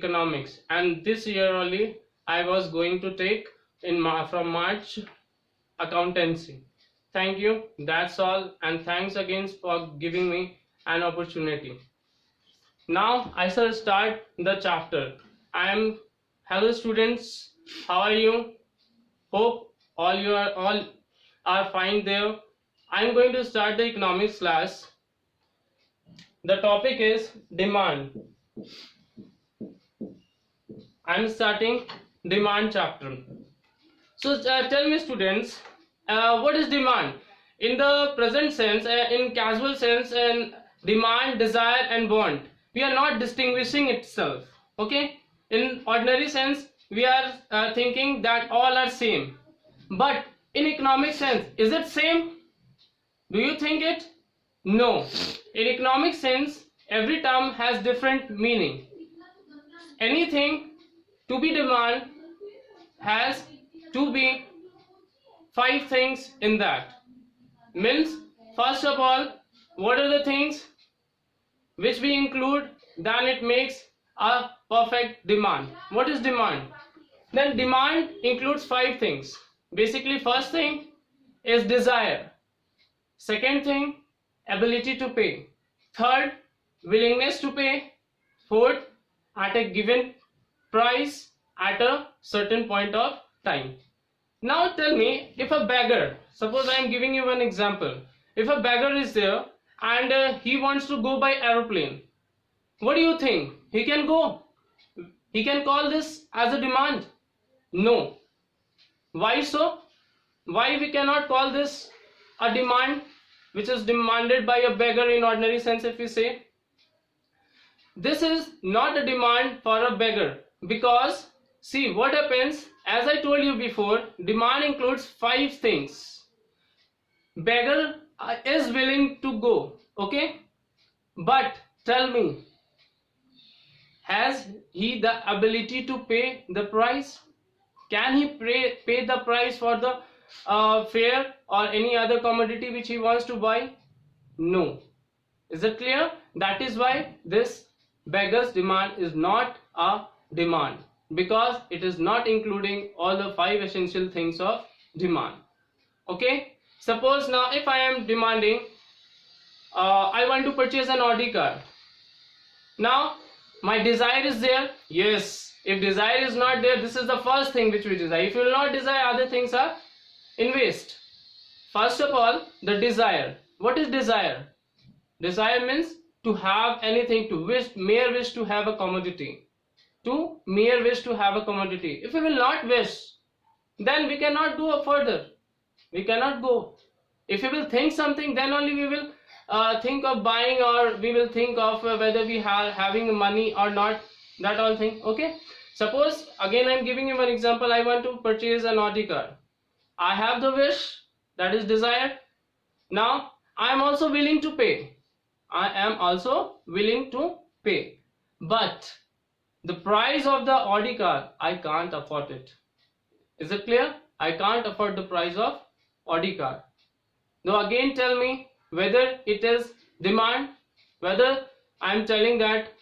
economics, and this year only I was going to take from March accountancy. Thank you. That's all, and thanks again for giving me an opportunity. Now I shall start the chapter. I am Hello students. How are you? Hope all are fine there. I am going to start the economics class. The topic is demand. I am starting demand chapter. So tell me students, what is demand? In the present sense, in casual sense, and demand, desire and want, we are not distinguishing itself. Okay, in ordinary sense we are thinking that all are same, but in economic sense, is it same? Do you think it? No. In economic sense, every term has different meaning. Anything to be demand has to be 5 things in that. Means, first of all, what are the things which we include, then it makes a perfect demand. What is demand? Then demand includes 5 things. Basically, first thing is desire. Second thing, ability to pay. Third, willingness to pay. Fourth, at a given price at a certain point of time. Now tell me, if a beggar, suppose I am giving you an example, if a beggar is there and he wants to go by aeroplane, what do you think? He can go? He can call this as a demand? No. Why so? Why we cannot call this a demand which is demanded by a beggar in ordinary sense? If we say this is not a demand for a beggar, because see what happens, as I told you before, demand includes 5 things. Beggar is willing to go, okay, but tell me, has he the ability to pay the price? Can he pay the price for the fare or any other commodity which he wants to buy? No. Is it clear? That is why this beggar's demand is not a demand, because it is not including all the 5 essential things of demand. Okay, suppose now if I am demanding, I want to purchase an Audi car. Now my desire is there. Yes, if desire is not there, this is the first thing which we desire. If you will not desire, other things are in waste. First of all, the desire. What is desire? Desire means to have anything, to wish, mere wish to have a commodity. To mere wish to have a commodity. If we will not wish, then we cannot go further. We cannot go. If we will think something, then only we will think of buying, or we will think of whether we are having money or not. That all thing. Okay. Suppose again I am giving you one example. I want to purchase an Audi car. I have the wish, that is desire. Now I am also willing to pay. I am also willing to pay. But the price of the Audi car, I can't afford it. Is it clear? I can't afford the price of Audi car. Now again tell me whether it is demand, whether I am telling that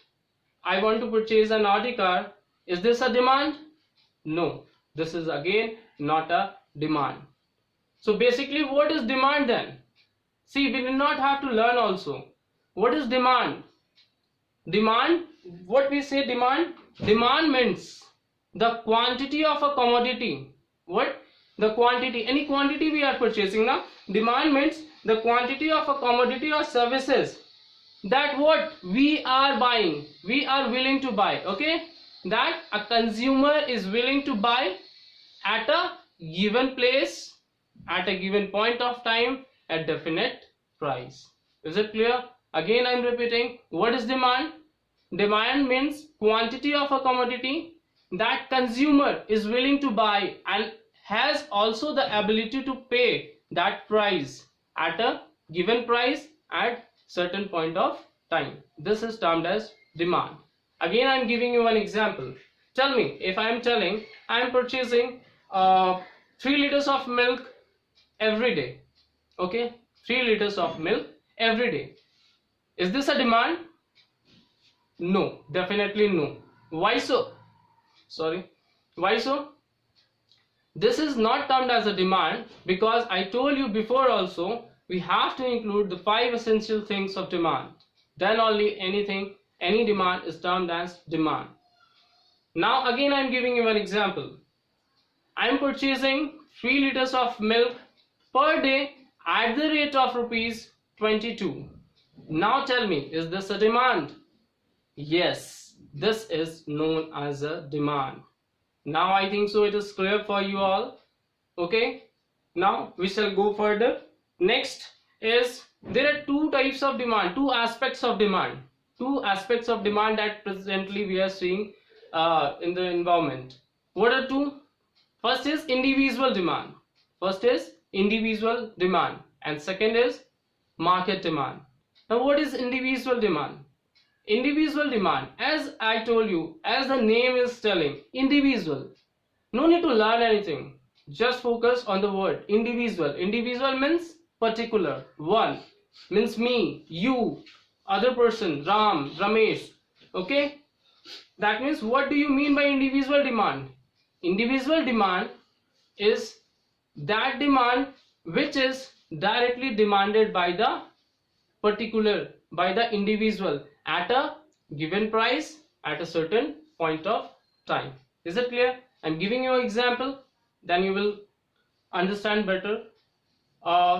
I want to purchase an Audi car. Is this a demand? No. This is again not a demand. So basically, what is demand then? See, we do not have to learn also. What is demand? Demand, what we say demand? Demand means the quantity of a commodity. What? The quantity, any quantity we are purchasing now. Demand means the quantity of a commodity or services that what we are buying, we are willing to buy. Okay, that a consumer is willing to buy at a given place, at a given point of time, at definite price. Is it clear? Again I am repeating, what is demand? Demand means quantity of a commodity that consumer is willing to buy and has also the ability to pay that price at a given price at certain point of time. This is termed as demand. Again I am giving you one example. Tell me, if I am telling I am purchasing 3 liters of milk every day. Okay, 3 liters of milk every day. Is this a demand? No, definitely no. Why so? Sorry. Why so? This is not termed as a demand because I told you before also we have to include the 5 essential things of demand. Then only any demand is termed as demand. Now again I am giving you an example. I am purchasing 3 liters of milk per day at the rate of rupees 22. Now tell me, is this a demand? Yes, this is known as a demand. Now I think so it is clear for you all. Okay, now we shall go further. Next is there are 2 types of demand, 2 aspects of demand. 2 aspects of demand that presently we are seeing in the environment. What are 2? First is individual demand. First is individual demand and second is market demand. Now what is individual demand? Individual demand, as I told you, as the name is telling, individual. No need to learn anything. Just focus on the word individual. Individual means particular. One means me, you, other person, Ram, Ramesh. Okay? That means what do you mean by individual demand? Individual demand is that demand which is directly demanded by the particular, by the individual at a given price at a certain point of time. Is it clear? I'm giving you an example, then you will understand better.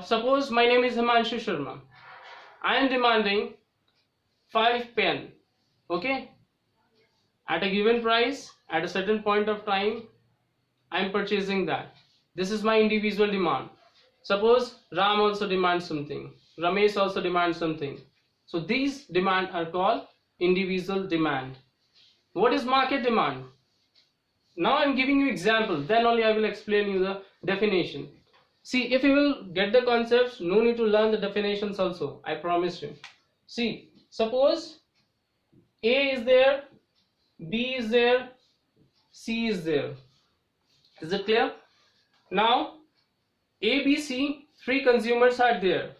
Suppose my name is Himanshu Sharma. I am demanding 5 pen. Okay? At a given price, at a certain point of time, I am purchasing that. This is my individual demand. Suppose Ram also demands something. Ramesh also demands something. So these demands are called individual demand. What is market demand? Now I am giving you example. Then only I will explain you the definition. See, if you will get the concepts, no need to learn the definitions also. I promise you. See, suppose A is there, B is there, C is there. Is it clear? Now A, B, C, 3 consumers are there,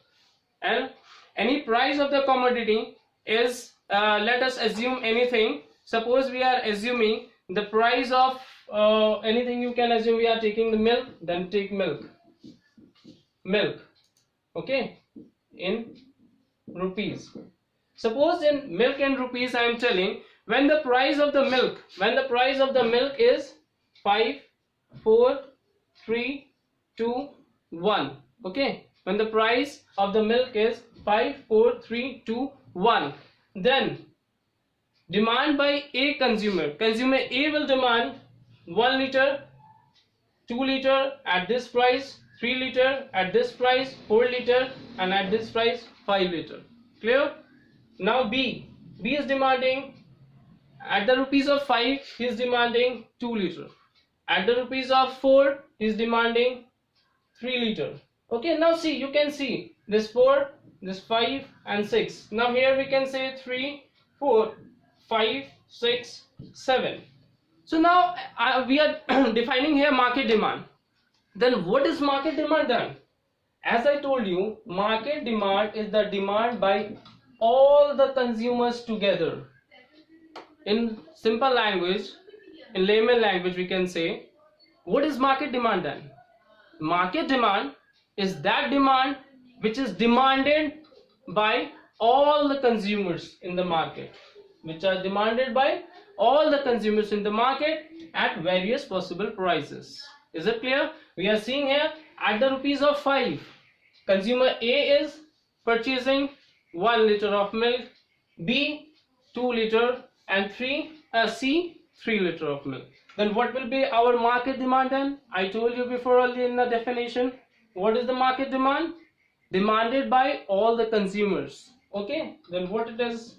and any price of the commodity is let us assume anything. Suppose we are assuming the price of anything. You can assume we are taking the milk, then take milk. Okay, in rupees. Suppose in milk and rupees I am telling, when the price of the milk is 5, 4, 3, 2, 1. Okay, when the price of the milk is 5, 4, 3, 2, 1, then demand by a consumer A will demand 1 liter, 2 liter at this price, 3 liter at this price, 4 liter, and at this price 5 liter. Clear? Now B is demanding at the rupees of 5, he is demanding 2 liter. At the rupees of 4, he is demanding 3 liter. Okay, now see, you can see this 4, this 5 and 6. Now here we can say 3, 4, 5, 6, 7. So now we are defining here market demand. Then what is market demand then? As I told you, market demand is the demand by all the consumers together. In simple language, in layman language we can say, what is market demand then? Market demand is that demand which is demanded by all the consumers in the market, which are demanded by all the consumers in the market at various possible prices. Is it clear? We are seeing here at the rupees of 5, consumer A is purchasing 1 liter of milk, B 2 liter, and C 3 liter of milk. Then what will be our market demand then? I told you before earlier in the definition. What is the market demand? Demanded by all the consumers. Okay, then what it is?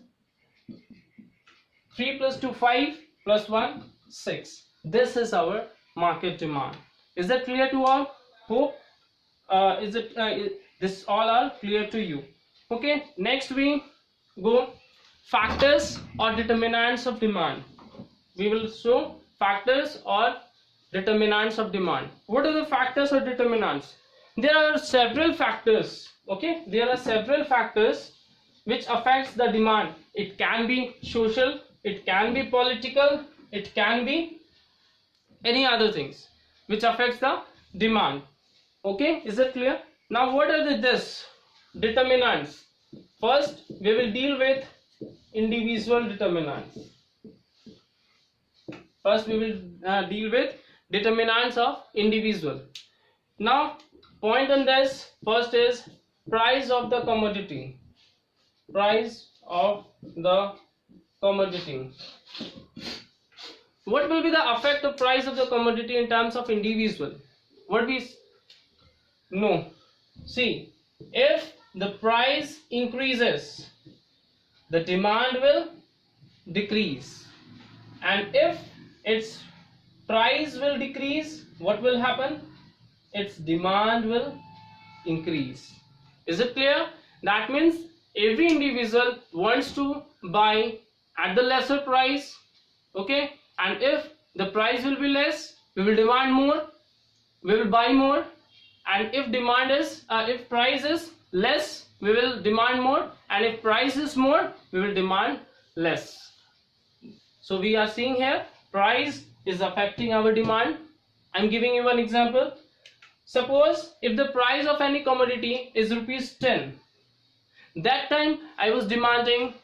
3 plus 2, 5 plus 1, 6. This is our market demand. Is that clear to all? Hope this all are clear to you. Okay, next we go factors or determinants of demand. We will show factors or determinants of demand. What are the factors or determinants? There are several factors. Okay, there are several factors which affects the demand. It can be social, it can be political, it can be any other things which affects the demand. Okay, is it clear? Now what are this determinants? First we will deal with individual determinants. First we will deal with determinants of individual. Now point on this, first is price of the commodity. Price of the commodity. What will be the effect of price of the commodity in terms of individual? What we know? See, if the price increases, the demand will decrease, and if its price will decrease, what will happen? Its demand will increase. Is it clear? That means every individual wants to buy at the lesser price, okay, and if the price will be less, we will demand more, we will buy more, and if demand is if price is less, we will demand more, and if price is more, we will demand less. So we are seeing here price is affecting our demand. I'm giving you one example. Suppose if the price of any commodity is rupees 10, that time I was demanding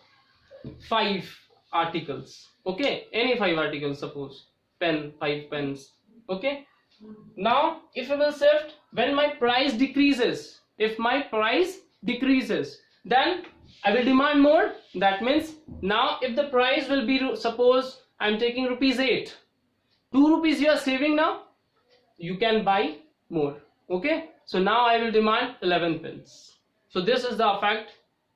5 articles, okay, any 5 articles, suppose 5 pens, okay. Now if I will shift, when my price decreases, if my price decreases, then I will demand more. That means now if the price will be, suppose I'm taking rupees 8, 2 rupees you are saving, now you can buy more, okay. So now I will demand 11 pence. So this is the effect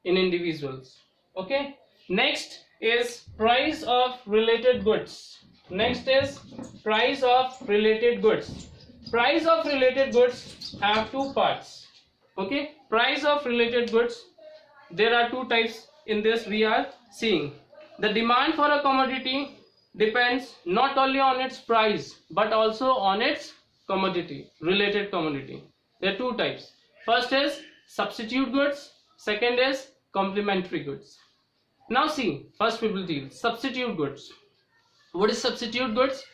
in individuals, okay. Next is price of related goods. Next is price of related goods. Price of related goods have 2 parts, okay. Price of related goods, there are 2 types in this we are seeing. The demand for a commodity depends not only on its price but also on its commodity, related commodity. There are 2 types. First is substitute goods, second is complementary goods. Now see, first we will deal substitute goods. What is substitute goods?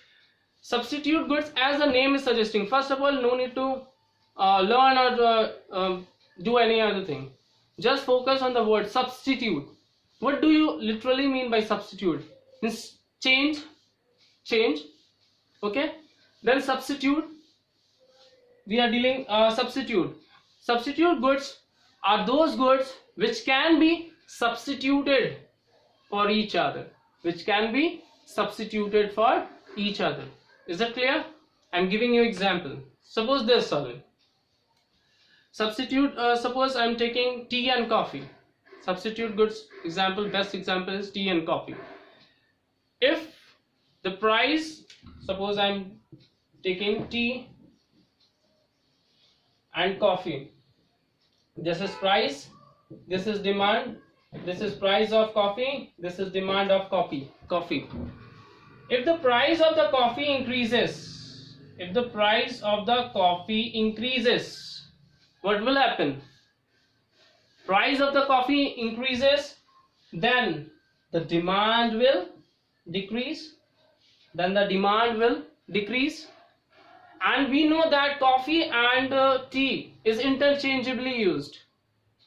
Substitute goods, as the name is suggesting, first of all, no need to learn or do any other thing. Just focus on the word substitute. What do you literally mean by substitute? Means change, okay. Then substitute, we are dealing substitute goods are those goods which can be substituted for each other, which can be substituted for each other. Is that clear? I'm giving you example. Suppose this solid substitute, suppose I'm taking tea and coffee. Substitute goods example, best example is tea and coffee. If the price, suppose I'm taking tea and coffee, this is price, this is demand, this is price of coffee, this is demand of coffee. If the price of the coffee increases, if the price of the coffee increases, what will happen? Price of the coffee increases, then the demand will decrease, and we know that coffee and tea is interchangeably used,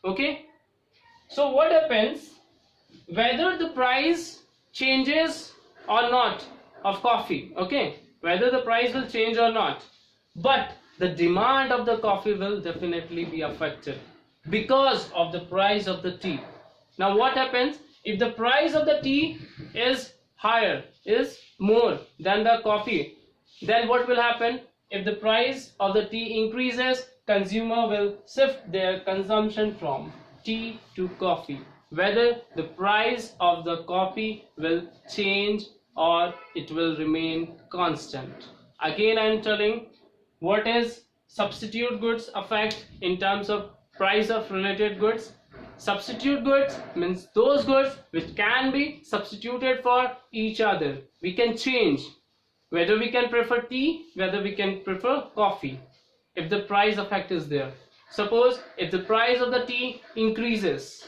okay. So what happens, whether the price changes or not of coffee, okay, whether the price will change or not, but the demand of the coffee will definitely be affected because of the price of the tea. Now what happens, if the price of the tea is higher, is more than the coffee, then what will happen? If the price of the tea increases, consumer will shift their consumption from tea to coffee, whether the price of the coffee will change or it will remain constant. Again I am telling, what is substitute goods affect in terms of price of related goods? Substitute goods means those goods which can be substituted for each other. We can change whether we can prefer tea, whether we can prefer coffee, if the price effect is there. Suppose if the price of the tea increases,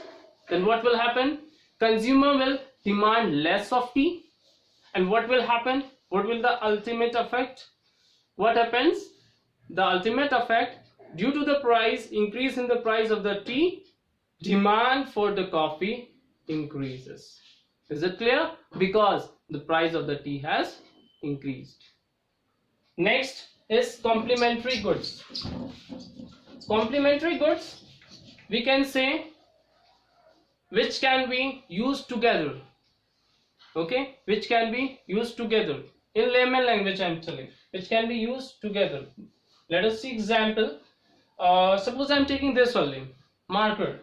then what will happen? Consumer will demand less of tea. And what will happen? What will the ultimate effect? What happens? The ultimate effect, due to the price increase in the price of the tea, demand for the coffee increases. Is it clear? Because the price of the tea has increased. Next is complementary goods. Complementary goods, we can say, which can be used together. Okay, which can be used together. In layman language I am telling, which can be used together. Let us see example. Suppose I am taking this only, marker.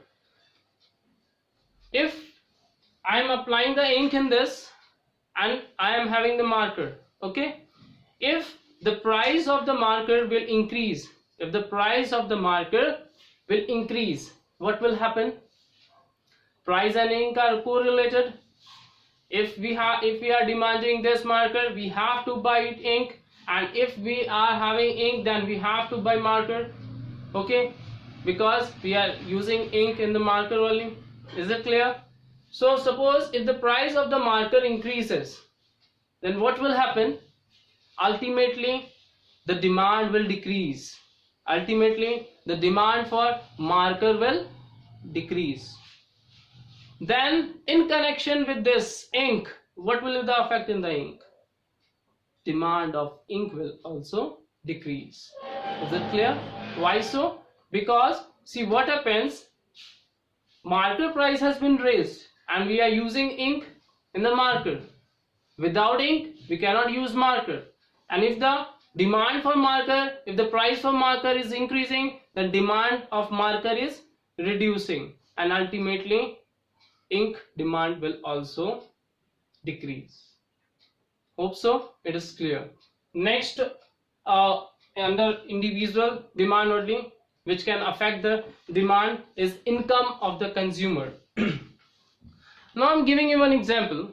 If I am applying the ink in this and I am having the marker, okay, if the price of the marker will increase, if the price of the marker will increase, what will happen? Price and ink are correlated. If we are demanding this marker, we have to buy ink, and if we are having ink, then we have to buy marker. Okay, because we are using ink in the marker only. Is it clear? So suppose if the price of the marker increases, then what will happen? Ultimately the demand will decrease. Ultimately the demand for marker will decrease. Then in connection with this ink, what will be the effect in the ink? Demand of ink will also decrease. Is it clear? Why so? Because see what happens, marker price has been raised and we are using ink in the marker. Without ink we cannot use marker, and if the demand for marker, if the price for marker is increasing, then demand of marker is reducing, and ultimately ink demand will also decrease. Hope so it is clear. Next, under individual demand only, which can affect the demand, is income of the consumer. Now I'm giving you one example.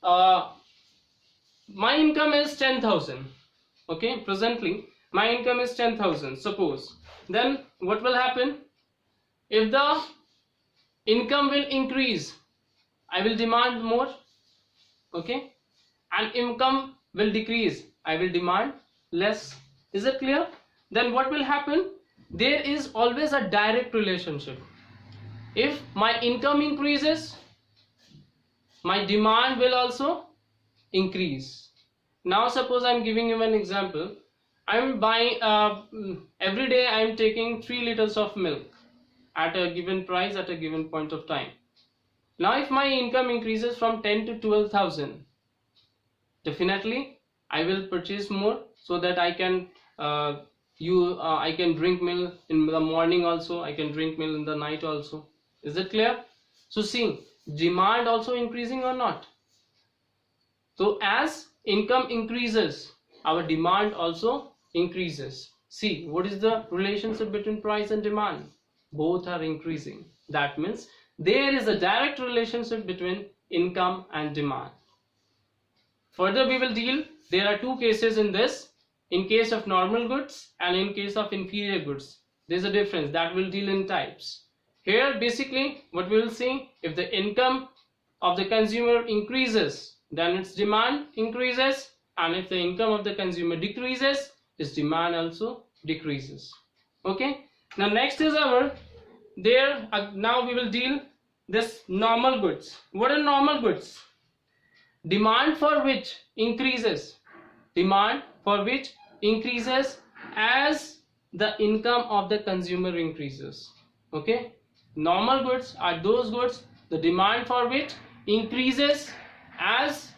My income is 10,000. Okay, presently my income is 10,000, suppose. Then what will happen? If the income will increase, I will demand more. Okay, and income will decrease, I will demand less. Is it clear? Then what will happen? There is always a direct relationship. If my income increases, my demand will also increase. Now suppose I am giving you an example. I am buying every day I am taking 3 liters of milk at a given price at a given point of time. Now if my income increases from 10 to 12,000, definitely I will purchase more, so that I can I can drink milk in the morning also, I can drink milk in the night also. Is it clear? So see, demand also increasing or not? So as income increases, our demand also increases. See, what is the relationship between price and demand? Both are increasing. That means there is a direct relationship between income and demand. Further we will deal, there are two cases in this. In case of normal goods and in case of inferior goods, there is a difference that will deal in types. Here basically what we will see, if the income of the consumer increases, then its demand increases, and if the income of the consumer decreases, its demand also decreases. Okay, now next is our now we will deal this normal goods. What are normal goods? Demand for which increases, demand for which increases as the income of the consumer increases. Okay, normal goods are those goods the demand for which increases as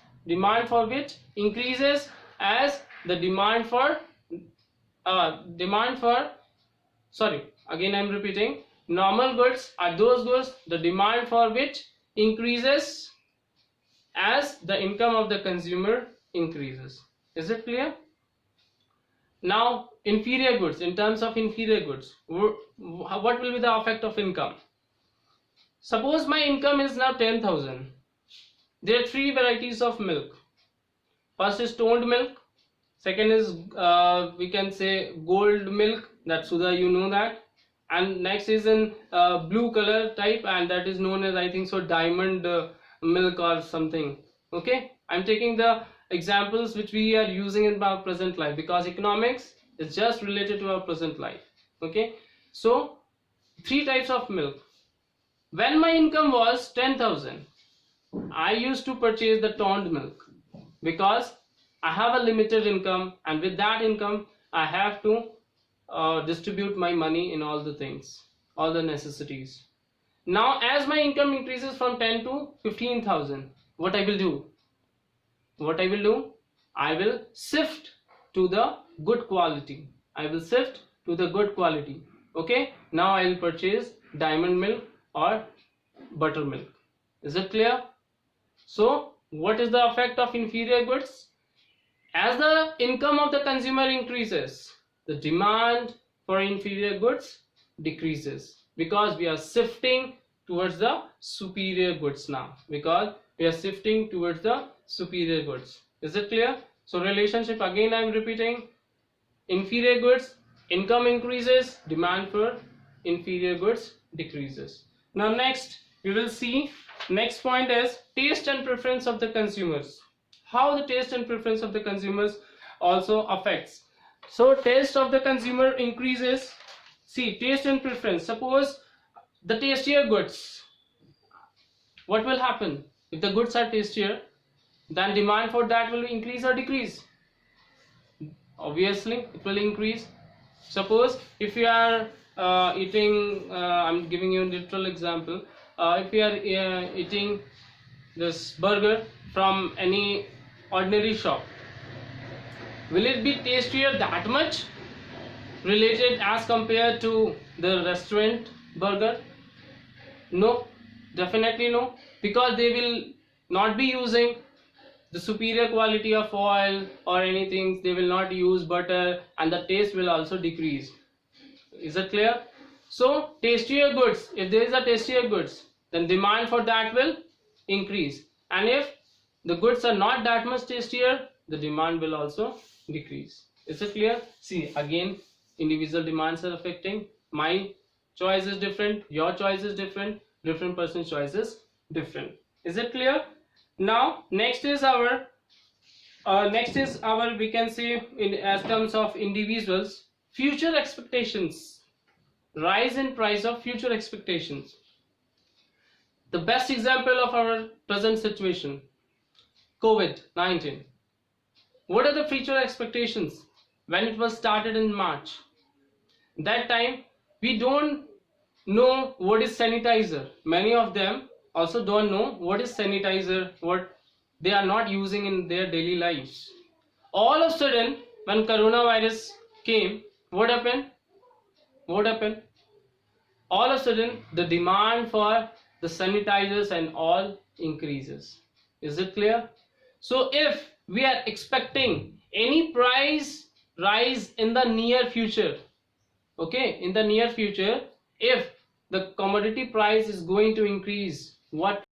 the demand for sorry, again I am repeating, normal goods are those goods the demand for which increases as the income of the consumer increases. Is it clear? Now inferior goods, in terms of inferior goods, what will be the effect of income? Suppose my income is now 10,000. There are 3 varieties of milk. First is toned milk, second is we can say gold milk, that Sudha you know that, and next is in blue color type, and that is known as, I think so, diamond milk or something. Okay, I'm taking the examples which we are using in our present life, because economics is just related to our present life. Okay, so 3 types of milk. When my income was 10,000, I used to purchase the toned milk, because I have a limited income, and with that income I have to distribute my money in all the things, all the necessities. Now as my income increases from 10 to 15,000, what I will do? I will shift to the good quality. Okay, now I will purchase diamond milk or buttermilk. Is it clear? So what is the effect of inferior goods? As the income of the consumer increases, the demand for inferior goods decreases, because we are shifting towards the superior goods now. Is it clear? So relationship again I am repeating. Inferior goods, income increases, demand for inferior goods decreases. Now next we will see, next point is taste and preference of the consumers. How the taste and preference of the consumers also affects. So taste of the consumer increases. See, taste and preference. Suppose the tastier goods, what will happen? If the goods are tastier, then demand for that will increase or decrease? Obviously it will increase. Suppose if you are eating, I'm giving you a literal example, if you are eating this burger from any ordinary shop, will it be tastier that much related as compared to the restaurant burger? No, definitely no, because they will not be using the superior quality of oil or anything. They will not use butter, and the taste will also decrease. Is it clear? So tastier goods, if there is a tastier goods, then demand for that will increase, and if the goods are not that much tastier, the demand will also decrease. Is it clear? See, again individual demands are affecting. My choice is different, your choice is different, different person's choice is different. Is it clear? Now next is our we can say, in as terms of individuals, future expectations, rise in price of future expectations. The best example of our present situation, COVID-19. What are the future expectations? When it was started in March, that time we don't know what is sanitizer. Many of them also don't know what is sanitizer, what they are not using in their daily lives. All of a sudden, when coronavirus came, what happened? All of a sudden, the demand for the sanitizers and all increases. Is it clear? So if we are expecting any price rise in the near future, okay, in the near future, if the commodity price is going to increase, what